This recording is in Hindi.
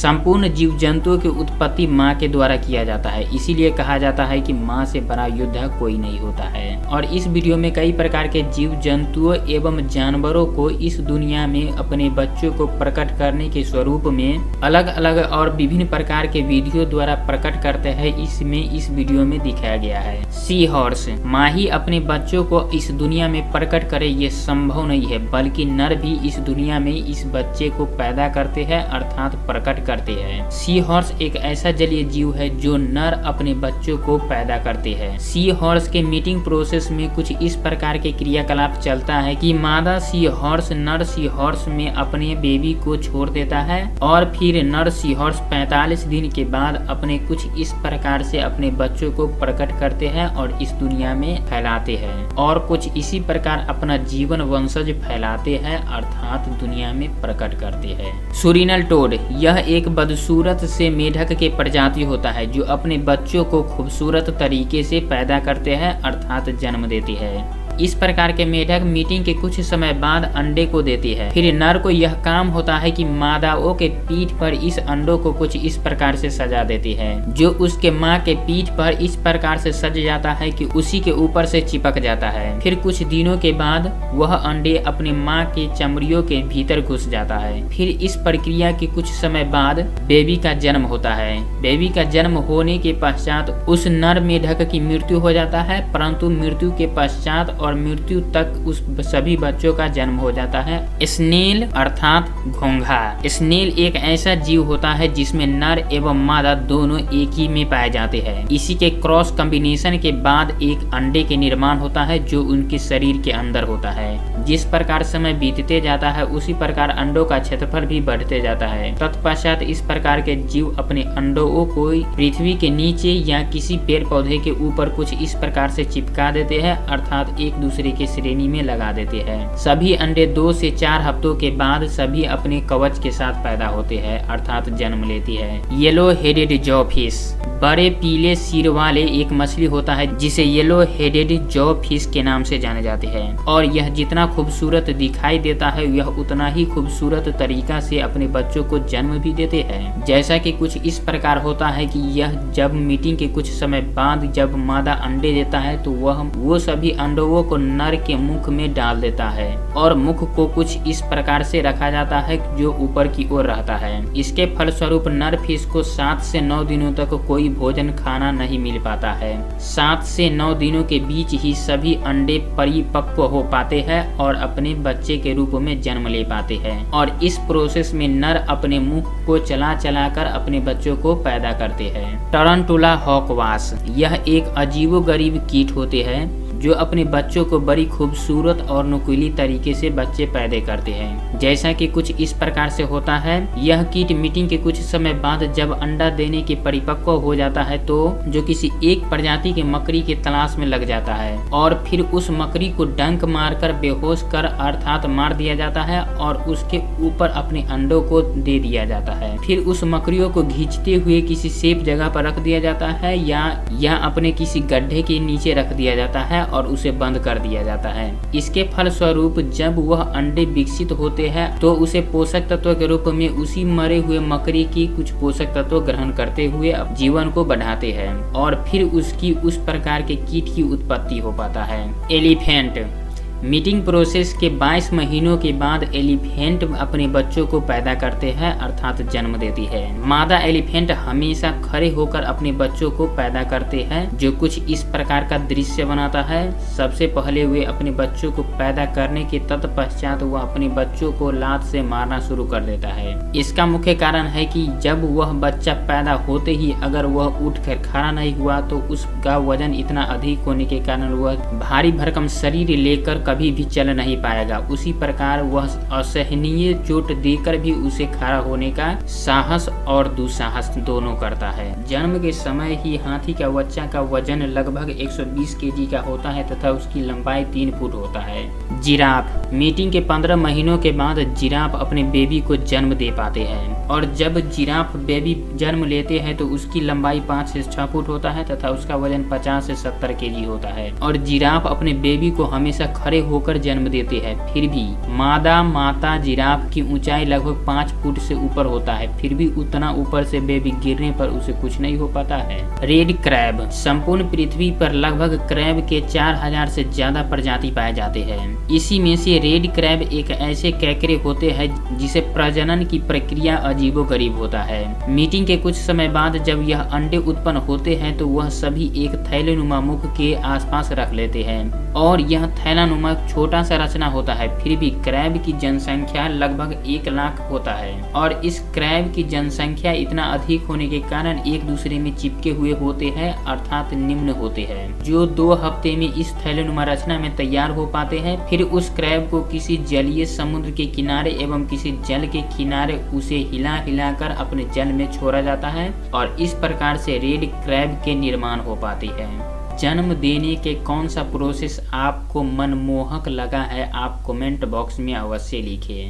संपूर्ण जीव जंतुओं की उत्पत्ति माँ के द्वारा किया जाता है, इसीलिए कहा जाता है कि माँ से बड़ा योद्धा कोई नहीं होता है। और इस वीडियो में कई प्रकार के जीव जंतुओं एवं जानवरों को इस दुनिया में अपने बच्चों को प्रकट करने के स्वरूप में अलग अलग और विभिन्न प्रकार के विधियों द्वारा प्रकट करते हैं, इसमें इस वीडियो में दिखाया गया है। सी हॉर्स, माँ ही अपने बच्चों को इस दुनिया में प्रकट करे ये संभव नहीं है, बल्कि नर भी इस दुनिया में इस बच्चे को पैदा करते हैं अर्थात प्रकट करते हैं। सी हॉर्स एक ऐसा जलीय जीव है जो नर अपने बच्चों को पैदा करते हैं। सी हॉर्स के मीटिंग प्रोसेस में कुछ इस प्रकार के क्रियाकलाप चलता है कि मादा सी हॉर्स नर सी हॉर्स में अपने बेबी को छोड़ देता है और फिर नर सी हॉर्स 45 दिन के बाद अपने कुछ इस प्रकार से अपने बच्चों को प्रकट करते हैं और इस दुनिया में फैलाते हैं और कुछ इसी प्रकार अपना जीवन वंशज फैलाते हैं अर्थात दुनिया में प्रकट करते हैं। सूरिनल टोड, यह एक बदसूरत से मेढक के प्रजाति होता है जो अपने बच्चों को खूबसूरत तरीके से पैदा करते हैं अर्थात जन्म देती है। इस प्रकार के मेढक मीटिंग के कुछ समय बाद अंडे को देती है। फिर नर को यह काम होता है कि मादाओं के पीठ पर इस अंडों को कुछ इस प्रकार से सजा देती है जो उसके माँ के पीठ पर इस प्रकार से सज जाता है कि उसी के ऊपर से चिपक जाता है। फिर कुछ दिनों के बाद वह अंडे अपने माँ के चमड़ियों के भीतर घुस जाता है। फिर इस प्रक्रिया के कुछ समय बाद बेबी का जन्म होता है। बेबी का जन्म होने के पश्चात उस नर मेढक की मृत्यु हो जाता है, परंतु मृत्यु के पश्चात और मृत्यु तक उस सभी बच्चों का जन्म हो जाता है। स्नेल अर्थात घोंघा, स्नेल एक ऐसा जीव होता है जिसमें नर एवं मादा दोनों एक ही में पाए जाते हैं। इसी के क्रॉस कॉम्बिनेशन के बाद एक अंडे के निर्माण होता है जो उनके शरीर के अंदर होता है। जिस प्रकार समय बीतते जाता है उसी प्रकार अंडों का क्षेत्रफल भी बढ़ते जाता है। तत्पश्चात इस प्रकार के जीव अपने अंडों को पृथ्वी के नीचे या किसी पेड़ पौधे के ऊपर कुछ इस प्रकार से चिपका देते हैं अर्थात एक दूसरे के श्रेणी में लगा देते हैं। सभी अंडे 2 से 4 हफ्तों के बाद सभी अपने कवच के साथ पैदा होते हैं अर्थात जन्म लेती है। येलो हेडेड जॉ फिश, बड़े पीले सिर वाले एक मछली होता है जिसे येलो हेडेड जॉ फिश के नाम से जाने जाते हैं और यह जितना खूबसूरत दिखाई देता है यह उतना ही खूबसूरत तरीका से अपने बच्चों को जन्म भी देते हैं। जैसा कि कुछ इस प्रकार होता है कि यह जब मीटिंग के कुछ समय बाद जब मादा अंडे देता है तो वो सभी अंडों को नर के मुख में डाल देता है और मुख को कुछ इस प्रकार से रखा जाता है जो ऊपर की ओर रहता है। इसके फलस्वरूप नर फिश को 7 से 9 दिनों तक कोई भोजन खाना नहीं मिल पाता है। 7 से 9 दिनों के बीच ही सभी अंडे परिपक्व हो पाते हैं और अपने बच्चे के रूप में जन्म ले पाते हैं और इस प्रोसेस में नर अपने मुख को चला कर अपने बच्चों को पैदा करते हैं। टरंटुला हॉकवास, यह एक अजीबोगरीब कीट होते हैं जो अपने बच्चों को बड़ी खूबसूरत और नुकीली तरीके से बच्चे पैदा करते हैं। जैसा कि कुछ इस प्रकार से होता है, यह कीट मीटिंग के कुछ समय बाद जब अंडा देने के परिपक्व हो जाता है तो जो किसी एक प्रजाति के मकड़ी के तलाश में लग जाता है और फिर उस मकड़ी को डंक मारकर बेहोश कर अर्थात मार दिया जाता है और उसके ऊपर अपने अंडों को दे दिया जाता है। फिर उस मकड़ियों को खींचते हुए किसी सेफ जगह पर रख दिया जाता है या अपने किसी गड्ढे के नीचे रख दिया जाता है और उसे बंद कर दिया जाता है। इसके फलस्वरूप जब वह अंडे विकसित होते हैं तो उसे पोषक तत्व के रूप में उसी मरे हुए मकड़ी की कुछ पोषक तत्व ग्रहण करते हुए जीवन को बढ़ाते हैं और फिर उसकी उस प्रकार के कीट की उत्पत्ति हो पाता है। एलिफेंट, मीटिंग प्रोसेस के 22 महीनों के बाद एलिफेंट अपने बच्चों को पैदा करते हैं अर्थात जन्म देती है। मादा एलिफेंट हमेशा खड़े होकर अपने बच्चों को पैदा करते हैं जो कुछ इस प्रकार का दृश्य बनाता है। सबसे पहले वे अपने बच्चों को पैदा करने के तत्पश्चात वह अपने बच्चों को लात से मारना शुरू कर देता है। इसका मुख्य कारण है कि जब वह बच्चा पैदा होते ही अगर वह उठकर खड़ा नहीं हुआ तो उसका वजन इतना अधिक होने के कारण वह भारी भरकम शरीर लेकर कभी भी चल नहीं पाएगा। उसी प्रकार वह असहनीय चोट देकर भी उसे खड़ा होने का साहस और दुस्साहस दोनों करता है। जन्म के समय ही हाथी का बच्चा का वजन लगभग 120 केजी का होता है तथा उसकी लंबाई 3 फुट होता है। जिराफ, मीटिंग के 15 महीनों के बाद जिराफ अपने बेबी को जन्म दे पाते हैं और जब जिराफ बेबी जन्म लेते हैं तो उसकी लंबाई 5 से 6 फुट होता है तथा उसका वजन 50 से 70 केजी होता है और जिराफ अपने बेबी को हमेशा खड़े होकर जन्म देते हैं। फिर भी मादा जिराफ की ऊंचाई लगभग 5 फुट से ऊपर होता है, फिर भी उतना ऊपर से बेबी गिरने पर उसे कुछ नहीं हो पाता है। Red crab. संपूर्ण पृथ्वी पर लगभग क्रैब के 4000 से ज्यादा प्रजाति पाए जाते हैं। इसी में से रेड क्रैब एक ऐसे कैकरे होते हैं जिसे प्रजनन की प्रक्रिया अजीबोगरीब होता है। मीटिंग के कुछ समय बाद जब यह अंडे उत्पन्न होते हैं तो वह सभी एक थैलेनुमा मुख के आसपास रख लेते हैं और यह थैलानुमा छोटा सा रचना होता है। फिर भी क्रैब की जनसंख्या लगभग 1 लाख होता है और इस क्रैब की जनसंख्या इतना अधिक होने के कारण एक दूसरे में चिपके हुए होते हैं, अर्थात निम्न होते हैं, जो 2 हफ्ते में इस थैलेनुमा रचना में तैयार हो पाते हैं। फिर उस क्रैब को किसी जलीय समुद्र के किनारे एवं किसी जल के किनारे उसे हिला कर अपने जल में छोड़ा जाता है और इस प्रकार से रेड क्रैब के निर्माण हो पाती है। जन्म देने के कौन सा प्रोसेस आपको मनमोहक लगा है, आप कमेंट बॉक्स में अवश्य लिखिए।